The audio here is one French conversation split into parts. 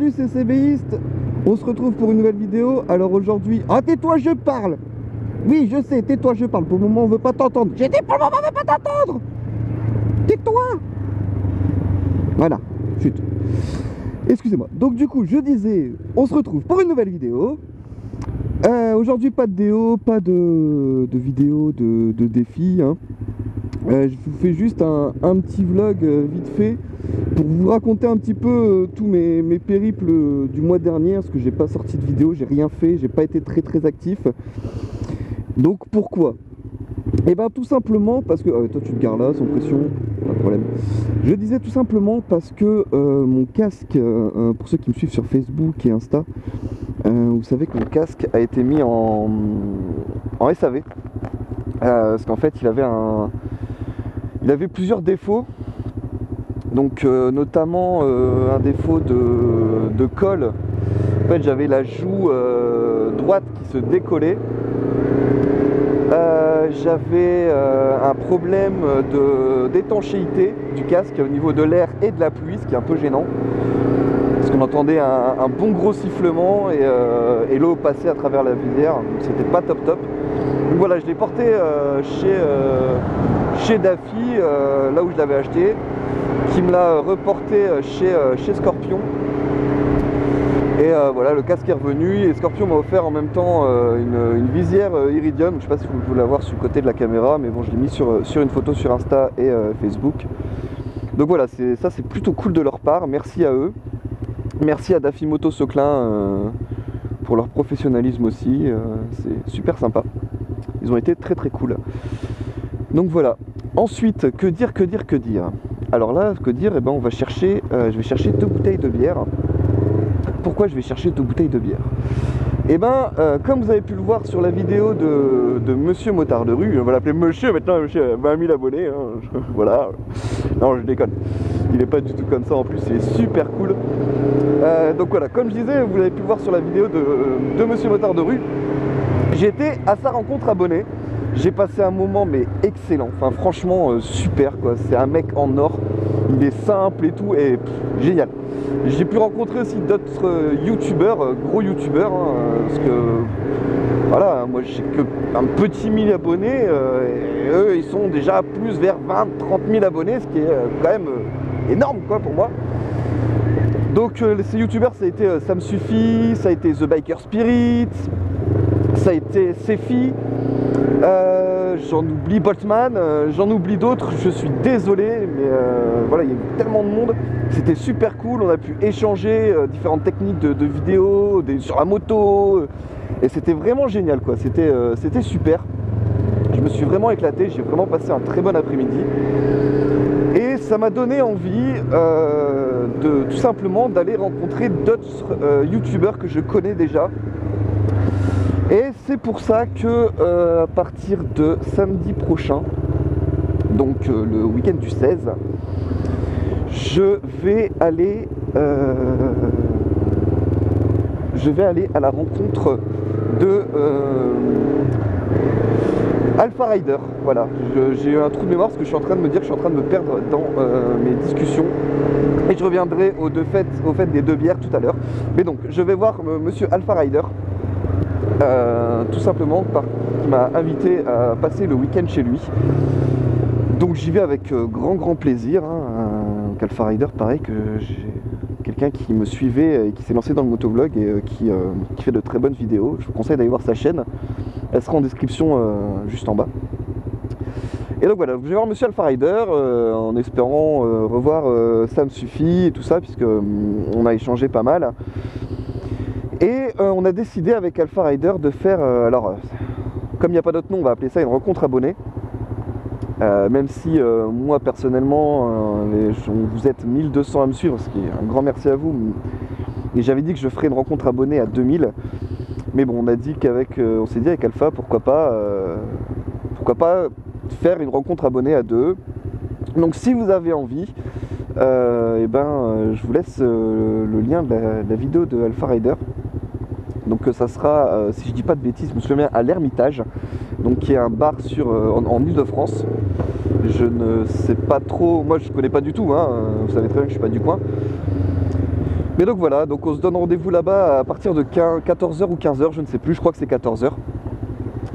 salut CCBiste. On se retrouve pour une nouvelle vidéo. Alors aujourd'hui... Ah, tais-toi, je parle. Oui, je sais, tais-toi, je parle. Pour le moment, on veut pas t'entendre. J'ai dit pour le moment, on veut pas t'entendre. Tais-toi. Voilà, chut. Excusez-moi. Donc du coup, je disais, on se retrouve pour une nouvelle vidéo. Aujourd'hui, pas de déo, pas de vidéo de défi, hein. Je vous fais juste un petit vlog vite fait pour vous raconter un petit peu tous mes périples du mois dernier, parce que j'ai pas sorti de vidéo, j'ai rien fait, j'ai pas été très actif. Donc pourquoi? Et ben tout simplement parce que... toi tu te gares là, sans pression, pas de problème. Je disais tout simplement parce que mon casque, pour ceux qui me suivent sur Facebook et Insta, vous savez que mon casque a été mis en SAV. Parce qu'en fait il avait plusieurs défauts. Donc notamment un défaut de colle. En fait j'avais la joue droite qui se décollait. J'avais un problème d'étanchéité du casque au niveau de l'air et de la pluie, ce qui est un peu gênant. Parce qu'on entendait un bon gros sifflement et l'eau passait à travers la visière, donc c'était pas top. Donc voilà, je l'ai porté chez Daffy, là où je l'avais acheté, qui me l'a reporté chez Scorpion. Et voilà, le casque est revenu et Scorpion m'a offert en même temps une visière Iridium. Je sais pas si vous pouvez la voir sur le côté de la caméra, mais bon, je l'ai mis sur une photo sur Insta et Facebook. Donc voilà, ça c'est plutôt cool de leur part, merci à eux. Merci à Daffy Moto Seclin pour leur professionnalisme aussi, c'est super sympa. Ils ont été très cool. Donc voilà. Ensuite, que dire? Alors là, que dire? Eh ben, je vais chercher 2 bouteilles de bière. Pourquoi je vais chercher 2 bouteilles de bière? Et ben, comme vous avez pu le voir sur la vidéo de Monsieur Motard de rue, on va l'appeler Monsieur maintenant, Monsieur a 20 000 abonnés, hein, voilà. Non, je déconne. Il n'est pas du tout comme ça, en plus, il est super cool. Donc voilà, comme je disais, vous l'avez pu le voir sur la vidéo de Monsieur Motard de rue, j'étais à sa rencontre abonné. J'ai passé un moment mais excellent, enfin franchement super quoi, c'est un mec en or, il est simple et tout, et génial. J'ai pu rencontrer aussi d'autres youtubeurs, gros youtubeurs, hein, parce que voilà, moi j'ai que un petit 1000 abonnés, et eux ils sont déjà plus vers 20-30 000 abonnés, ce qui est quand même énorme quoi pour moi. Donc ces youtubeurs, ça a été Ça Me Suffit, ça a été The Biker Spirit, ça a été Sefi, j'en oublie Boltzmann, j'en oublie d'autres, je suis désolé, mais voilà, il y a eu tellement de monde, c'était super cool, on a pu échanger différentes techniques de vidéos, sur la moto, et c'était vraiment génial quoi, c'était super. Je me suis vraiment éclaté, j'ai vraiment passé un très bon après-midi. Et ça m'a donné envie tout simplement d'aller rencontrer d'autres youtubeurs que je connais déjà. Et c'est pour ça que à partir de samedi prochain, donc le week-end du 16, je vais aller à la rencontre de Alpha Rider. Voilà, j'ai eu un trou de mémoire parce que je suis en train de me dire que je suis en train de me perdre dans mes discussions. Et je reviendrai au fait des 2 bières tout à l'heure. Mais donc, je vais voir monsieur Alpha Rider. Tout simplement qui m'a invité à passer le week-end chez lui. Donc j'y vais avec grand plaisir, hein. Alpha Rider, pareil, que j'ai quelqu'un qui me suivait et qui s'est lancé dans le motovlog et qui fait de très bonnes vidéos. Je vous conseille d'aller voir sa chaîne, elle sera en description juste en bas. Et donc voilà, je vais voir monsieur Alpha Rider en espérant revoir Ça Me Suffit et tout ça, puisque on a échangé pas mal. Et on a décidé avec Alpha Rider de faire, comme il n'y a pas d'autre nom, on va appeler ça une rencontre abonnée. Même si moi personnellement, vous êtes 1200 à me suivre, ce qui est un grand merci à vous. Et j'avais dit que je ferais une rencontre abonnée à 2000. Mais bon, on s'est dit avec Alpha, pourquoi pas faire une rencontre abonnée à 2. Donc si vous avez envie, je vous laisse le lien de la vidéo de Alpha Rider. Donc ça sera, si je dis pas de bêtises, je me souviens, à l'Ermitage, donc qui est un bar en Ile-de-France. Je ne sais pas trop, moi je connais pas du tout, hein, vous savez très bien que je suis pas du coin. Mais donc voilà, donc on se donne rendez-vous là-bas à partir de 14h ou 15h, je ne sais plus, je crois que c'est 14h.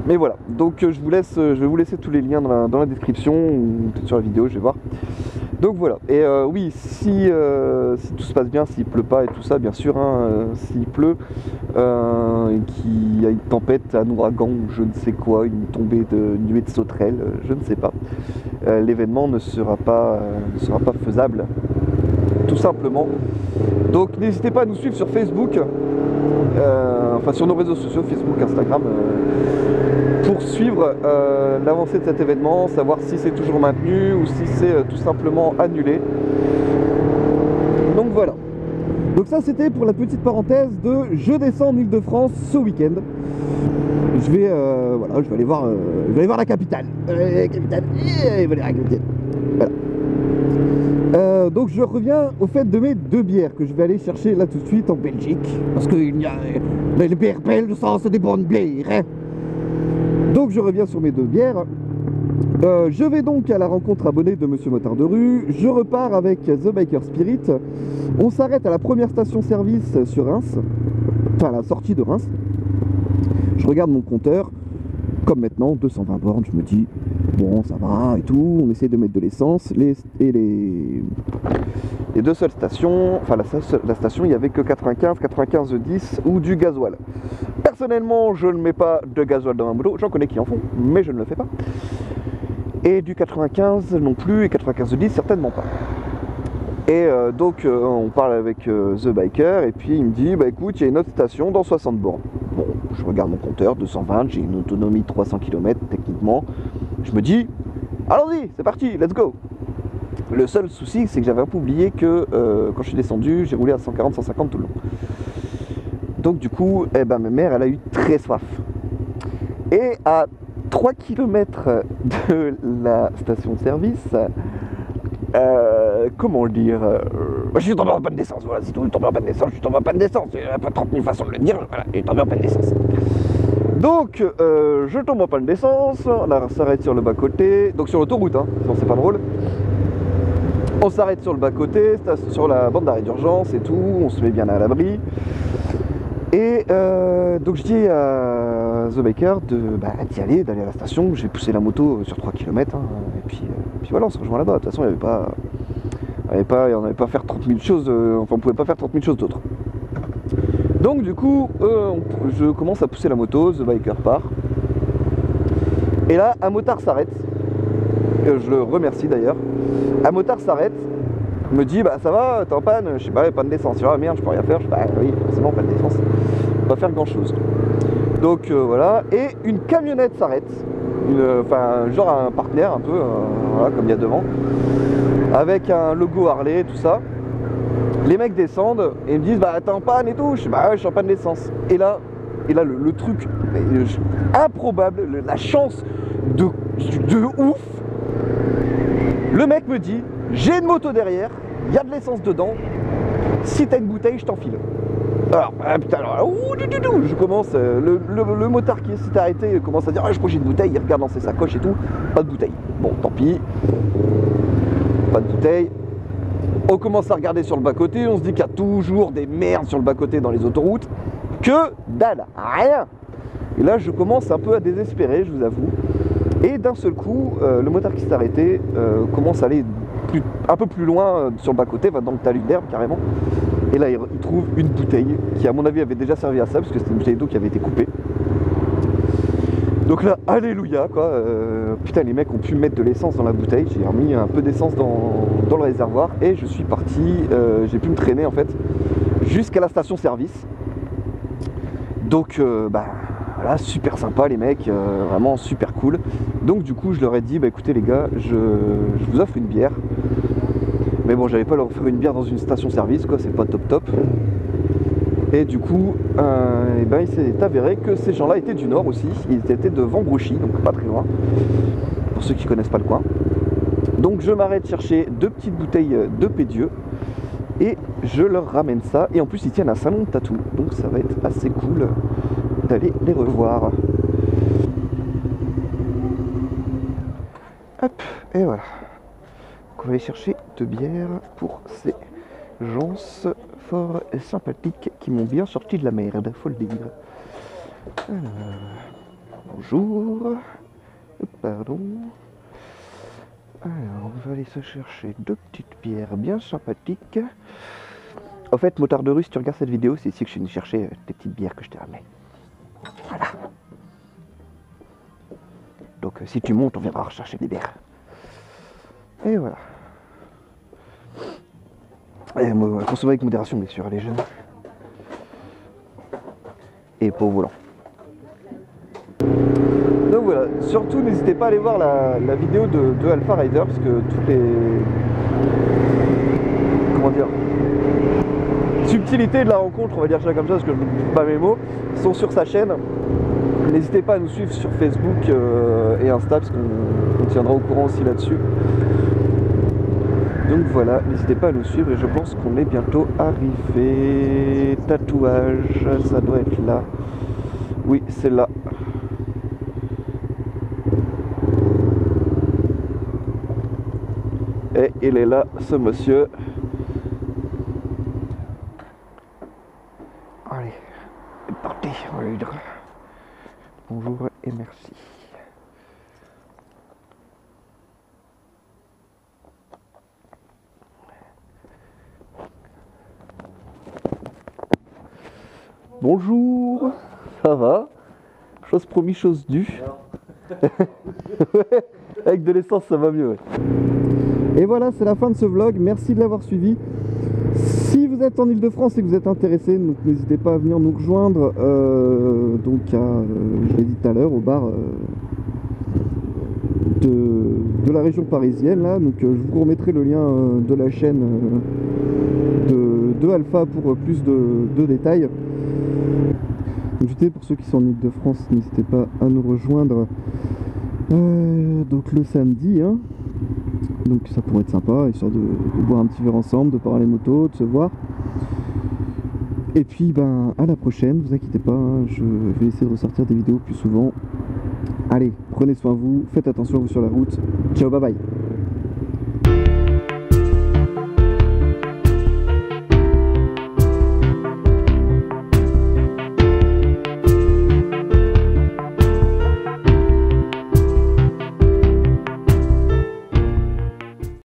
Mais voilà, donc je vais vous laisser tous les liens dans la description, ou peut-être sur la vidéo, je vais voir. Donc voilà, et oui, si tout se passe bien, s'il pleut pas et tout ça, bien sûr, hein, s'il pleut, et qu'il y a une tempête, un ouragan, ou je ne sais quoi, une tombée de nuée de sauterelles, je ne sais pas, l'événement ne sera pas faisable, tout simplement. Donc n'hésitez pas à nous suivre sur Facebook, enfin sur nos réseaux sociaux, Facebook, Instagram, pour suivre l'avancée de cet événement, savoir si c'est toujours maintenu ou si c'est tout simplement annulé. Donc voilà. Donc ça c'était pour la petite parenthèse de je descends en Ile-de-France ce week-end. Je vais voilà, je vais aller voir la capitale. Capitale. Voilà. Donc je reviens au fait de mes 2 bières que je vais aller chercher là tout de suite en Belgique. Parce que il y a les bières belges, ça c'est des bonnes bières. Hein. Donc je reviens sur mes 2 bières. Je vais donc à la rencontre abonnée de Monsieur Motard de Rue. Je repars avec The Biker Spirit. On s'arrête à la première station-service sur Reims. Enfin à la sortie de Reims. Je regarde mon compteur. Comme maintenant, 220 bornes, je me dis, bon, ça va et tout, on essaie de mettre de l'essence, les 2 seules stations, enfin la station, il n'y avait que 95, 10 ou du gasoil. Personnellement, je ne mets pas de gasoil dans ma moto, j'en connais qui en font, mais je ne le fais pas. Et du 95 non plus, et 95 10 certainement pas. Et donc on parle avec The Biker, et puis il me dit, bah écoute, il y a une autre station dans 60 bornes. Bon, je regarde mon compteur, 220, j'ai une autonomie de 300 km techniquement. Je me dis, allons-y, c'est parti, let's go. Le seul souci, c'est que j'avais un peu oublié que quand je suis descendu, j'ai roulé à 140, 150 tout le long. Donc du coup, eh ben, ma mère, elle a eu très soif. Et à 3 km de la station-service, comment le dire, je suis tombé en panne d'essence, voilà, c'est tout, je suis tombé en panne d'essence, il n'y a pas 30 000 façons de le dire, voilà, je suis tombé en panne d'essence. Donc, je tombe en panne d'essence, on s'arrête sur le bas-côté, donc sur l'autoroute, hein, sinon c'est pas drôle. On s'arrête sur le bas-côté, sur la bande d'arrêt d'urgence et tout, on se met bien à l'abri. Et donc je dis à The Biker d'y aller, d'aller à la station. J'ai poussé la moto sur 3 km, hein, et puis voilà, on se rejoint là-bas. De toute façon, on n'avait pas faire 30 000 choses, enfin on pouvait pas faire 30 000 choses d'autres. Donc du coup, je commence à pousser la moto, The Biker part. Et là, un motard s'arrête, je le remercie d'ailleurs. Un motard s'arrête, me dit bah ça va, t'es en panne, je sais pas, panne d'essence, ah merde, je peux rien faire, je dis bah oui, forcément panne d'essence, pas faire grand chose. Donc voilà, et une camionnette s'arrête, enfin genre un partenaire un peu, voilà, comme il y a devant, avec un logo Harley, tout ça. Les mecs descendent et me disent bah t'es en panne et tout, je dis bah ouais, je suis en panne d'essence. Et là le truc improbable, la chance de ouf, le mec me dit j'ai une moto derrière, il y a de l'essence dedans, si t'as une bouteille, je t'en file. Alors, putain, alors, je commence, le motard qui s'est arrêté commence à dire ah, je crois que j'ai une bouteille, il regarde dans ses sacoches et tout, pas de bouteille. Bon, tant pis, pas de bouteille. On commence à regarder sur le bas-côté, on se dit qu'il y a toujours des merdes sur le bas-côté dans les autoroutes, que dalle, rien. Et là, je commence un peu à désespérer, je vous avoue. Et d'un seul coup, le motard qui s'est arrêté commence à aller un peu plus loin sur le bas-côté, va dans le talus d'herbe carrément. Et là, il trouve une bouteille qui, à mon avis, avait déjà servi à ça, parce que c'était une bouteille d'eau qui avait été coupée. Donc là, alléluia, quoi. Putain, les mecs ont pu mettre de l'essence dans la bouteille. J'ai remis un peu d'essence dans le réservoir et je suis parti. J'ai pu me traîner en fait jusqu'à la station-service. Donc, voilà, super sympa les mecs, vraiment super cool. Donc du coup je leur ai dit bah écoutez les gars, je vous offre une bière. Mais bon, j'avais pas leur offrir une bière dans une station-service quoi, c'est pas top. Et du coup, il s'est avéré que ces gens-là étaient du Nord aussi. Ils étaient de Vambrouchy, donc pas très loin, pour ceux qui connaissent pas le coin. Donc je m'arrête chercher 2 petites bouteilles de Pédieu et je leur ramène ça. Et en plus ils tiennent un salon de tatou, donc ça va être assez cool d'aller les revoir. Hop, et voilà. Donc on va aller chercher 2 bières pour ces gens fort sympathiques qui m'ont bien sorti de la merde, faut le dire. Alors, bonjour. Pardon. Alors, on va aller se chercher deux petites bières bien sympathiques. En fait, motard de rue, si tu regardes cette vidéo, c'est ici que je suis venu chercher des petites bières que je t'ai ramenées. Voilà. Donc, si tu montes, on viendra rechercher des bières. Et voilà. Et consommer avec modération, bien sûr, les jeunes. Et pas au volant. Donc voilà, surtout n'hésitez pas à aller voir la vidéo de Alpha Rider, parce que toutes les... comment dire, subtilités de la rencontre, on va dire ça comme ça, parce que je ne trouve pas mes mots, sont sur sa chaîne. N'hésitez pas à nous suivre sur Facebook et Insta, parce qu'on tiendra au courant aussi là-dessus. Donc voilà, n'hésitez pas à nous suivre et je pense qu'on est bientôt arrivé. Tatouage, ça doit être là. Oui, c'est là. Et il est là, ce monsieur. Allez, c'est parti, on va lui dire bonjour et merci. Bonjour, ça va? Chose promis, chose due. Ouais, avec de l'essence ça va mieux. Ouais. Et voilà, c'est la fin de ce vlog, merci de l'avoir suivi. Si vous êtes en Ile-de-France et que vous êtes intéressé, donc n'hésitez pas à venir nous rejoindre donc je l'ai dit tout à l'heure, au bar de la région parisienne là. Donc je vous remettrai le lien de la chaîne de Alpha pour plus de détails. Donc, pour ceux qui sont en Ile-de-France, n'hésitez pas à nous rejoindre donc le samedi, hein. Donc ça pourrait être sympa, histoire de boire un petit verre ensemble, de parler moto, de se voir. Et puis ben à la prochaine, vous inquiétez pas, hein, je vais essayer de ressortir des vidéos plus souvent. Allez, prenez soin de vous, faites attention à vous sur la route. Ciao, bye bye.